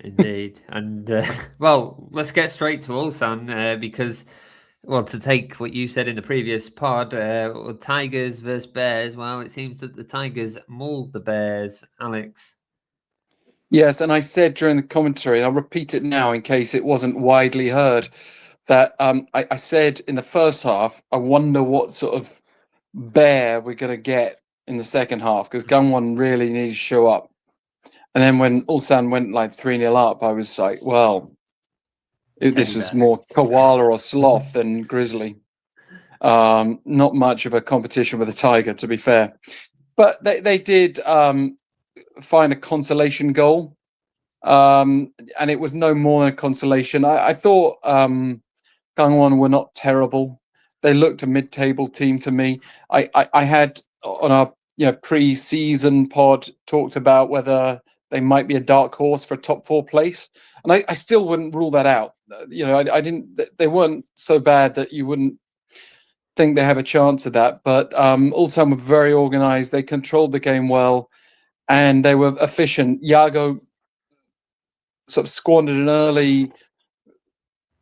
Indeed. And well, let's get straight to Ulsan because, well, to take what you said in the previous pod, Tigers versus Bears. Well, it seems that the Tigers mauled the Bears. Alex. Yes, and I said during the commentary, and I'll repeat it now in case it wasn't widely heard, that I said in the first half, I wonder what sort of bear we're going to get in the second half because Gangwon really needed to show up. And then when Ulsan went like 3-0 up, I was like, well, this was more koala or sloth than grizzly. Not much of a competition with a tiger, to be fair. But they did find a consolation goal. And it was no more than a consolation. I thought Gangwon were not terrible. They looked a mid-table team to me. I had on our pre-season pod talked about whether they might be a dark horse for a top 4 place, and I still wouldn't rule that out. I didn't. They weren't so bad that you wouldn't think they have a chance of that. But Ulsan were very organised. They controlled the game well, and they were efficient. Yago sort of squandered an early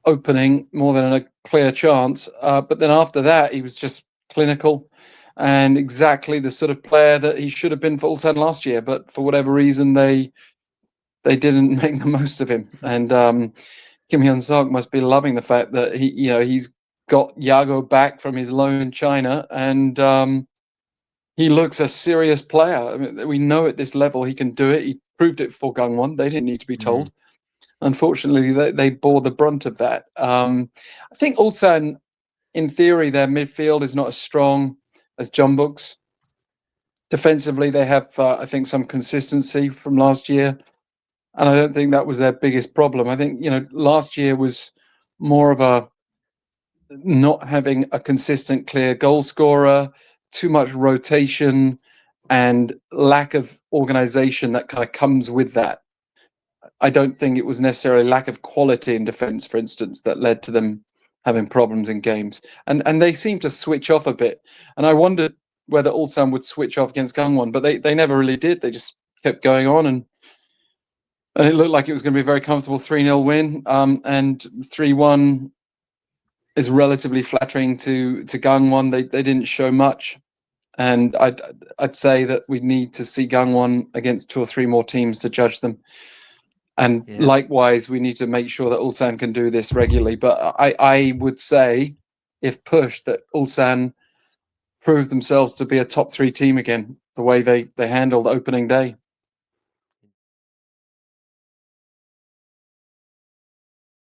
opening more than a clear chance, but then after that he was just clinical and exactly the sort of player that he should have been for Ulsan last year, but for whatever reason they didn't make the most of him. And Kim Hyun-sok must be loving the fact that he's got Yago back from his loan in China, and he looks a serious player. I mean, we know at this level he can do it. He proved it for Gangwon. They didn't need to be told. Unfortunately, they bore the brunt of that. I think Ulsan, in theory, their midfield is not as strong as Jeonbuk's. Defensively, they have, I think, some consistency from last year, and I don't think that was their biggest problem. I think last year was more of a not having a consistent, clear goal scorer, too much rotation, and lack of organization that kind of comes with that. I don't think it was necessarily lack of quality in defence, for instance, that led to them having problems in games. And they seem to switch off a bit. And I wondered whether Ulsan would switch off against Gangwon, but they never really did. They just kept going on, and it looked like it was going to be a very comfortable 3-0 win. And 3-1 is relatively flattering to Gangwon. They didn't show much. And I'd say that we need to see Gangwon against 2 or 3 more teams to judge them. And likewise, we need to make sure that Ulsan can do this regularly. But I would say, if pushed, that Ulsan proved themselves to be a top 3 team again, the way they handled opening day.